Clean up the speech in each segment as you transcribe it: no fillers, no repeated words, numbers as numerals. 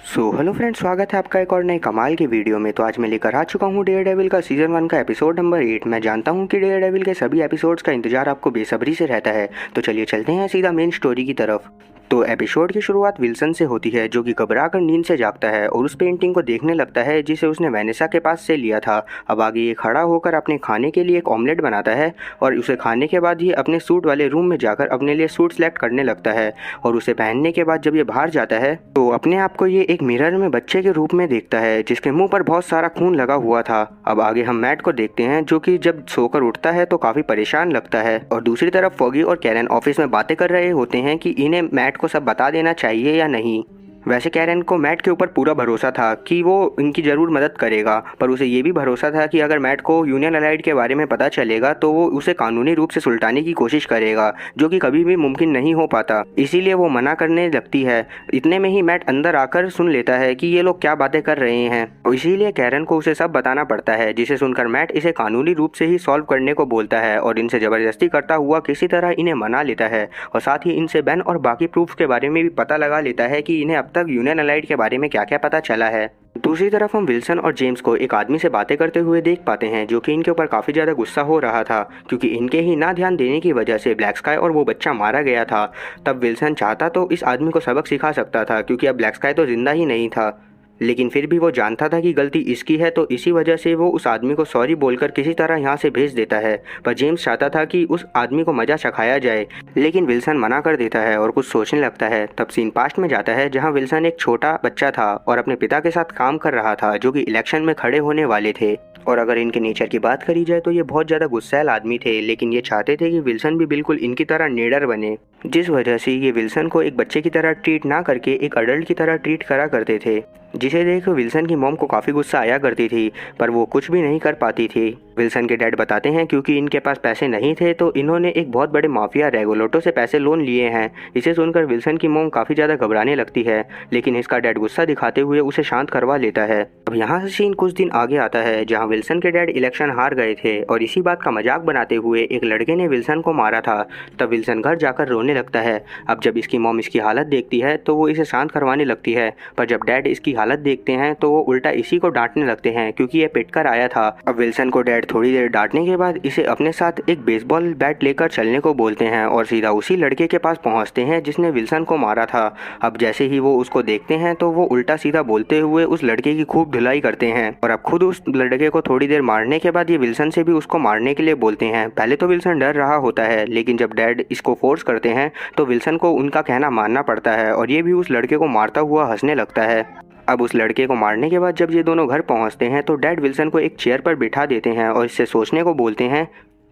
Hello friends, स्वागत है आपका एक और नए कमाल की वीडियो में। तो आज मैं लेकर आ चुका हूँ डेयरडेविल का सीज़न 1 का एपिसोड नंबर 8। मैं जानता हूँ कि डेयरडेविल के सभी एपिसोड्स का इंतजार आपको बेसब्री से रहता है, तो चलिए चलते हैं सीधा मेन स्टोरी की तरफ। तो एपिसोड की शुरुआत विल्सन से होती है, जो कि घबरा कर नींद से जागता है और उस पेंटिंग को देखने लगता है जिसे उसने वैनेसा के पास से लिया था। अब आगे ये खड़ा होकर अपने खाने के लिए एक ऑमलेट बनाता है और उसे खाने के बाद ही अपने सूट वाले रूम में जाकर अपने लिए सूट सेलेक्ट करने लगता है। और उसे पहनने के बाद जब ये बाहर जाता है तो अपने आप को ये एक मिरर में बच्चे के रूप में देखता है, जिसके मुंह पर बहुत सारा खून लगा हुआ था। अब आगे हम मैट को देखते हैं, जो कि जब सोकर उठता है तो काफ़ी परेशान लगता है। और दूसरी तरफ फॉगी और कैरन ऑफिस में बातें कर रहे होते हैं कि इन्हें मैट को सब बता देना चाहिए या नहीं। वैसे कैरन को मैट के ऊपर पूरा भरोसा था कि वो इनकी ज़रूर मदद करेगा, पर उसे ये भी भरोसा था कि अगर मैट को यूनियन अलाइड के बारे में पता चलेगा तो वो उसे कानूनी रूप से सुलटाने की कोशिश करेगा, जो कि कभी भी मुमकिन नहीं हो पाता। इसीलिए वो मना करने लगती है। इतने में ही मैट अंदर आकर सुन लेता है कि ये लोग क्या बातें कर रहे हैं, और इसीलिए कैरन को उसे सब बताना पड़ता है, जिसे सुनकर मैट इसे कानूनी रूप से ही सॉल्व करने को बोलता है और इनसे ज़बरदस्ती करता हुआ किसी तरह इन्हें मना लेता है। और साथ ही इनसे बेन और बाकी प्रूफ के बारे में भी पता लगा लेता है कि इन्हें अब तक यूनियन अलाइड के बारे में क्या क्या पता चला है। दूसरी तरफ हम विल्सन और जेम्स को एक आदमी से बातें करते हुए देख पाते हैं, जो कि इनके ऊपर काफ़ी ज़्यादा गुस्सा हो रहा था, क्योंकि इनके ही ना ध्यान देने की वजह से ब्लैक स्काई और वो बच्चा मारा गया था। तब विल्सन चाहता तो इस आदमी को सबक सिखा सकता था, क्योंकि अब ब्लैक स्काई तो जिंदा ही नहीं था, लेकिन फिर भी वो जानता था कि गलती इसकी है, तो इसी वजह से वो उस आदमी को सॉरी बोलकर किसी तरह यहाँ से भेज देता है। पर जेम्स चाहता था कि उस आदमी को मजा चखाया जाए, लेकिन विल्सन मना कर देता है और कुछ सोचने लगता है। तब सीन पास्ट में जाता है, जहाँ विल्सन एक छोटा बच्चा था और अपने पिता के साथ काम कर रहा था, जो कि इलेक्शन में खड़े होने वाले थे। और अगर इनके नेचर की बात करी जाए तो ये बहुत ज़्यादा गुस्सैल आदमी थे, लेकिन ये चाहते थे कि विल्सन भी बिल्कुल इनकी तरह निडर बने, जिस वजह से ये विल्सन को एक बच्चे की तरह ट्रीट ना करके एक अडल्ट की तरह ट्रीट करा करते थे, जिसे देख विल्सन की मॉम को काफ़ी गुस्सा आया करती थी, पर वो कुछ भी नहीं कर पाती थी। विल्सन के डैड बताते हैं क्योंकि इनके पास पैसे नहीं थे तो इन्होंने एक बहुत बड़े माफिया रेगुलेटो से पैसे लोन लिए हैं। इसे सुनकर विल्सन की मॉम काफ़ी ज़्यादा घबराने लगती है, लेकिन इसका डैड गुस्सा दिखाते हुए उसे शांत करवा लेता है। अब यहाँ से सीन कुछ दिन आगे आता है, जहाँ विल्सन के डैड इलेक्शन हार गए थे और इसी बात का मजाक बनाते हुए एक लड़के ने विल्सन को मारा था। तब विल्सन घर जाकर रोने लगता है। अब जब इसकी मॉम इसकी हालत देखती है तो वो इसे शांत करवाने लगती है, पर जब डैड इसकी हालत देखते हैं तो वो उल्टा इसी को डांटने लगते हैं, क्योंकि ये पिटकर आया था। अब विल्सन को डैड थोड़ी देर डांटने के बाद इसे अपने साथ एक बेसबॉल बैट लेकर चलने को बोलते हैं और सीधा उसी लड़के के पास पहुंचते हैं जिसने विल्सन को मारा था। अब जैसे ही वो उसको देखते हैं तो वो उल्टा सीधा बोलते हुए उस लड़के की खूब धुलाई करते हैं, और अब खुद उस लड़के को थोड़ी देर मारने के बाद ये विल्सन से भी उसको मारने के लिए बोलते हैं। पहले तो विल्सन डर रहा होता है, लेकिन जब डैड इसको फोर्स करते हैं तो विल्सन को उनका कहना मानना पड़ता है और ये भी उस लड़के को मारता हुआ हंसने लगता है। अब उस लड़के को मारने के बाद जब ये दोनों घर पहुंचते हैं तो डैड विल्सन को एक चेयर पर बिठा देते हैं और इससे सोचने को बोलते हैं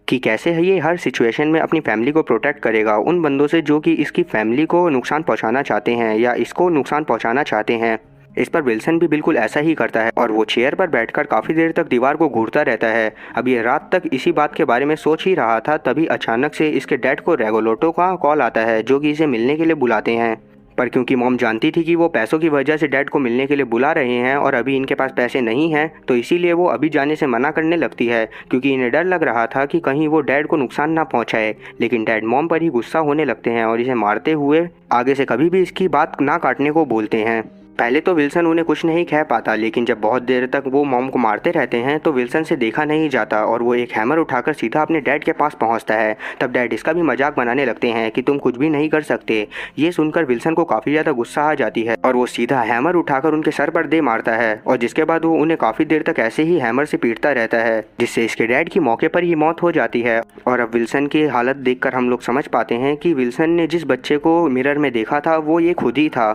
कि कैसे है ये हर सिचुएशन में अपनी फैमिली को प्रोटेक्ट करेगा उन बंदों से जो कि इसकी फैमिली को नुकसान पहुंचाना चाहते हैं या इसको नुकसान पहुंचाना चाहते हैं। इस पर विल्सन भी बिल्कुल ऐसा ही करता है और वो चेयर पर बैठकर काफ़ी देर तक दीवार को घूरता रहता है। अब ये रात तक इसी बात के बारे में सोच ही रहा था, तभी अचानक से इसके डैड को रेगुलेटो का कॉल आता है, जो कि इसे मिलने के लिए बुलाते हैं। पर क्योंकि मॉम जानती थी कि वो पैसों की वजह से डैड को मिलने के लिए बुला रहे हैं और अभी इनके पास पैसे नहीं हैं, तो इसीलिए वो अभी जाने से मना करने लगती है, क्योंकि इन्हें डर लग रहा था कि कहीं वो डैड को नुकसान ना पहुंचाए। लेकिन डैड मॉम पर ही गुस्सा होने लगते हैं और इसे मारते हुए आगे से कभी भी इसकी बात ना काटने को बोलते हैं। पहले तो विल्सन उन्हें कुछ नहीं कह पाता, लेकिन जब बहुत देर तक वो मॉम को मारते रहते हैं तो विल्सन से देखा नहीं जाता और वो एक हैमर उठाकर सीधा अपने डैड के पास पहुंचता है। तब डैड इसका भी मजाक बनाने लगते हैं कि तुम कुछ भी नहीं कर सकते। ये सुनकर विल्सन को काफ़ी ज़्यादा गुस्सा आ जाती है और वो सीधा हैमर उठाकर उनके सर पर दे मारता है, और जिसके बाद वो उन्हें काफ़ी देर तक ऐसे ही हैमर से पीटता रहता है, जिससे इसके डैड की मौके पर ही मौत हो जाती है। और अब विल्सन की हालत देखकर हम लोग समझ पाते हैं कि विल्सन ने जिस बच्चे को मिरर में देखा था वो ये खुद ही था।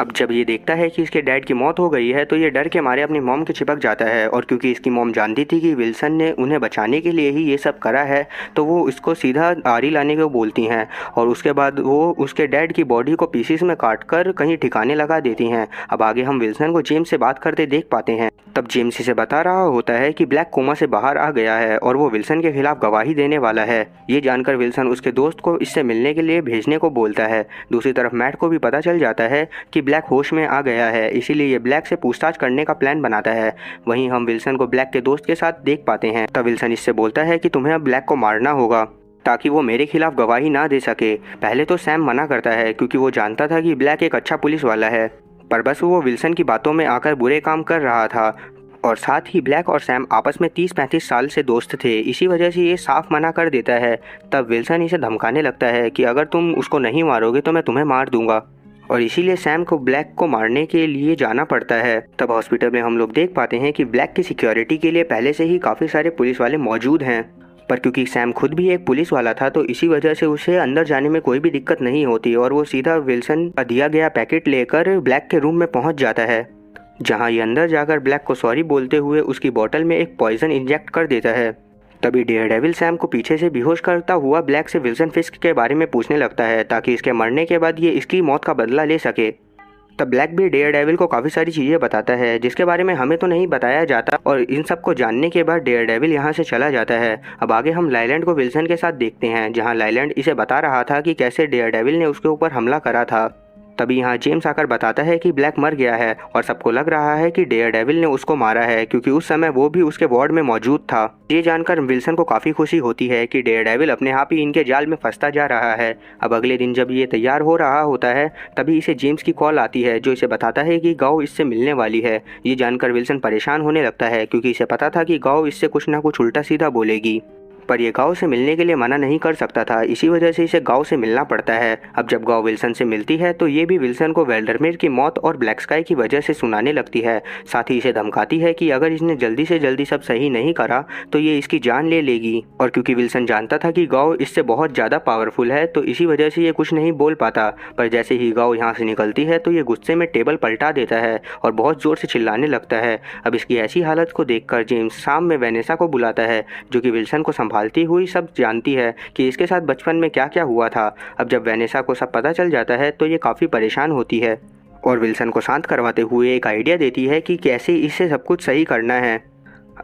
अब जब ये देखता है कि इसके डैड की मौत हो गई है तो ये डर के मारे अपनी मॉम के चिपक जाता है, और क्योंकि इसकी मॉम जानती थी कि विल्सन ने उन्हें बचाने के लिए ही ये सब करा है, तो वो इसको सीधा आरी लाने को बोलती हैं और उसके बाद वो उसके डैड की बॉडी को पीसीस में काटकर कहीं ठिकाने लगा देती हैं। अब आगे हम विल्सन को जेम्स से बात करते देख पाते हैं। तब जेम्स इसे बता रहा होता है कि ब्लैक कोमा से बाहर आ गया है और वो विल्सन के खिलाफ गवाही देने वाला है। ये जानकर विल्सन उसके दोस्त को इससे मिलने के लिए भेजने को बोलता है। दूसरी तरफ मैट को भी पता चल जाता है कि ब्लैक होश में आ गया है, इसीलिए ये ब्लैक से पूछताछ करने का प्लान बनाता है। वहीं हम विल्सन को ब्लैक के दोस्त के साथ देख पाते हैं। तब विल्सन इससे बोलता है कि तुम्हें अब ब्लैक को मारना होगा ताकि वो मेरे खिलाफ गवाही ना दे सके। पहले तो सैम मना करता है क्योंकि वो जानता था कि ब्लैक एक अच्छा पुलिस वाला है, पर बस वो विल्सन की बातों में आकर बुरे काम कर रहा था। और साथ ही ब्लैक और सैम आपस में 30-35 साल से दोस्त थे, इसी वजह से ये साफ मना कर देता है। तब विल्सन इसे धमकाने लगता है कि अगर तुम उसको नहीं मारोगे तो मैं तुम्हें मार दूंगा, और इसीलिए सैम को ब्लैक को मारने के लिए जाना पड़ता है। तब हॉस्पिटल में हम लोग देख पाते हैं कि ब्लैक की सिक्योरिटी के लिए पहले से ही काफ़ी सारे पुलिस वाले मौजूद हैं, पर क्योंकि सैम खुद भी एक पुलिस वाला था तो इसी वजह से उसे अंदर जाने में कोई भी दिक्कत नहीं होती और वो सीधा विल्सन का दिया गया पैकेट लेकर ब्लैक के रूम में पहुंच जाता है, जहां ये अंदर जाकर ब्लैक को सॉरी बोलते हुए उसकी बोतल में एक पॉइजन इंजेक्ट कर देता है। तभी डेयरडेविल सैम को पीछे से बेहोश करता हुआ ब्लैक से विल्सन फिस्क के बारे में पूछने लगता है ताकि इसके मरने के बाद ये इसकी मौत का बदला ले सके। तब ब्लैक भी डेयरडेविल को काफ़ी सारी चीज़ें बताता है जिसके बारे में हमें तो नहीं बताया जाता, और इन सब को जानने के बाद डेयरडेविल यहाँ से चला जाता है। अब आगे हम लाइलैंड को विल्सन के साथ देखते हैं, जहाँ लाइलैंड इसे बता रहा था कि कैसे डेयरडेविल ने उसके ऊपर हमला करा था। तभी यहाँ जेम्स आकर बताता है कि ब्लैक मर गया है और सबको लग रहा है कि डेयरडेविल ने उसको मारा है, क्योंकि उस समय वो भी उसके वार्ड में मौजूद था। ये जानकर विल्सन को काफ़ी खुशी होती है कि डेयरडेविल अपने आप ही इनके जाल में फंसता जा रहा है। अब अगले दिन जब ये तैयार हो रहा होता है तभी इसे जेम्स की कॉल आती है जो इसे बताता है कि गाओ इससे मिलने वाली है। ये जानकर विल्सन परेशान होने लगता है क्योंकि इसे पता था कि गाओ इससे कुछ ना कुछ उल्टा सीधा बोलेगी, पर यह गांव से मिलने के लिए मना नहीं कर सकता था, इसी वजह से इसे गांव से मिलना पड़ता है। अब जब गांव विल्सन से मिलती है तो ये भी विल्सन को वेल्डरमेर की मौत और ब्लैक स्काई की वजह से सुनाने लगती है। साथ ही इसे धमकाती है कि अगर इसने जल्दी से जल्दी सब सही नहीं करा तो ये इसकी जान ले लेगी। और क्योंकि विल्सन जानता था कि गांव इससे बहुत ज़्यादा पावरफुल है तो इसी वजह से ये कुछ नहीं बोल पाता, पर जैसे ही गांव यहाँ से निकलती है तो ये गुस्से में टेबल पलटा देता है और बहुत ज़ोर से चिल्लाने लगता है। अब इसकी ऐसी हालत को देखकर जेम्स शाम में वेनेसा को बुलाता है, जो कि विल्सन को संभालती हुई सब जानती है कि इसके साथ बचपन में क्या क्या हुआ था। अब जब वेनेसा को सब पता चल जाता है तो ये काफ़ी परेशान होती है और विल्सन को शांत करवाते हुए एक आइडिया देती है कि कैसे इससे सब कुछ सही करना है।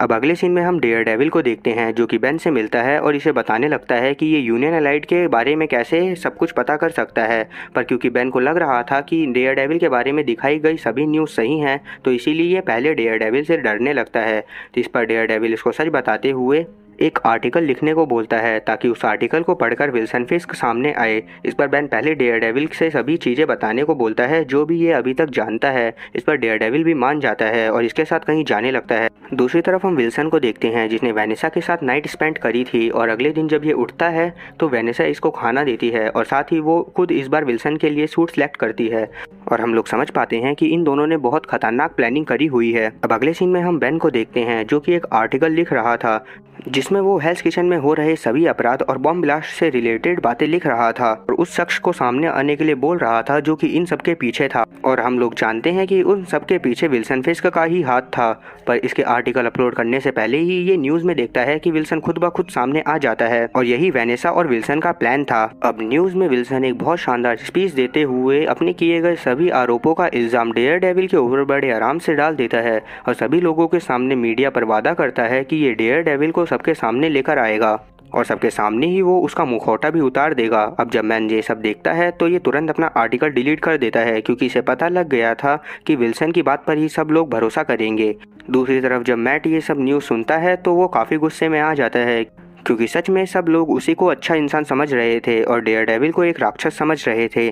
अब अगले सीन में हम डेयरडेविल को देखते हैं जो कि बेन से मिलता है और इसे बताने लगता है कि ये यूनियन एलाइड के बारे में कैसे सब कुछ पता कर सकता है, पर क्योंकि बेन को लग रहा था कि डेयरडेविल के बारे में दिखाई गई सभी न्यूज़ सही हैं तो इसीलिए ये पहले डेयरडेविल से डरने लगता है। तो इस पर डेयरडेविल इसको सच बताते हुए एक आर्टिकल लिखने को बोलता है ताकि उस आर्टिकल को पढ़कर विल्सन फिस्क सामने आए। इस पर बेन पहले डेयरडेविल से सभी चीज़ें बताने को बोलता है जो भी ये अभी तक जानता है। इस पर डेयरडेविल भी मान जाता है और इसके साथ कहीं जाने लगता है। दूसरी तरफ हम विल्सन को देखते हैं जिसने वेनेसा के साथ नाइट स्पेंड करी थी, और अगले दिन जब ये उठता है तो वेनेसा इसको खाना देती है और साथ ही वो खुद इस बार विल्सन के लिए सूट सेलेक्ट करती है, और हम लोग समझ पाते हैं कि इन दोनों ने बहुत खतरनाक प्लानिंग करी हुई है। अब अगले सीन में हम बेन को देखते हैं जो कि एक आर्टिकल लिख रहा था जिसमें वो हेल्स किचन में हो रहे सभी अपराध और बॉम्ब ब्लास्ट से रिलेटेड बातें लिख रहा था और उस शख्स को सामने आने के लिए बोल रहा था जो कि इन सब के पीछे था। और हम लोग जानते हैं कि उन सब के पीछे विल्सन फिस्क का ही हाथ था, पर इसके आर्टिकल अपलोड करने से पहले ही ये न्यूज़ में देखता है कि विल्सन खुद ब खुद सामने आ जाता है और यही वेनेसा और विल्सन का प्लान था। अब न्यूज़ में विल्सन एक बहुत शानदार स्पीच देते हुए अपने किए गए सभी आरोपों का इल्ज़ाम डेयरडेविल के ऊपर बड़े आराम से डाल देता है और सभी लोगों के सामने मीडिया पर वादा करता है कि ये डेयरडेविल को सबके सामने लेकर आएगा और सबके सामने ही वो उसका मुखौटा भी उतार देगा। अब जब मैन ये सब देखता है तो ये तुरंत अपना आर्टिकल डिलीट कर देता है क्योंकि इसे पता लग गया था कि विल्सन की बात पर ही सब लोग भरोसा करेंगे। दूसरी तरफ जब मैट ये सब न्यूज़ सुनता है तो वो काफ़ी गुस्से में आ जाता है क्योंकि सच में सब लोग उसी को अच्छा इंसान समझ रहे थे और डेयरडेविल को एक राक्षस समझ रहे थे।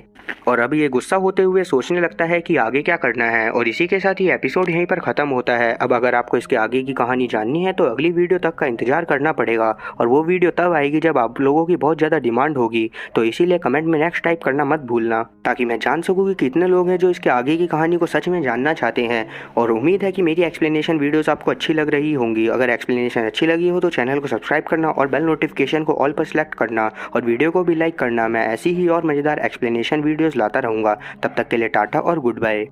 और अब ये गुस्सा होते हुए सोचने लगता है कि आगे क्या करना है, और इसी के साथ ये एपिसोड यहीं पर ख़त्म होता है। अब अगर आपको इसके आगे की कहानी जाननी है तो अगली वीडियो तक का इंतजार करना पड़ेगा, और वो वीडियो तब आएगी जब आप लोगों की बहुत ज़्यादा डिमांड होगी। तो इसीलिए कमेंट में नेक्स्ट टाइप करना मत भूलना ताकि मैं जान सकूँ कि कितने लोग हैं जो इसके आगे की कहानी को सच में जानना चाहते हैं। और उम्मीद है कि मेरी एक्सप्लेनेशन वीडियोज़ आपको अच्छी लग रही होंगी। अगर एक्सप्लेनेशन अच्छी लगी हो तो चैनल को सब्सक्राइब करना और बेल नोटिफिकेशन को ऑल पर सेलेक्ट करना और वीडियो को भी लाइक करना। मैं ऐसी ही और मज़ेदार एक्सप्लेनेशन वीडियोज़ लाता रहूँगा। तब तक के लिए टाटा और गुड बाय।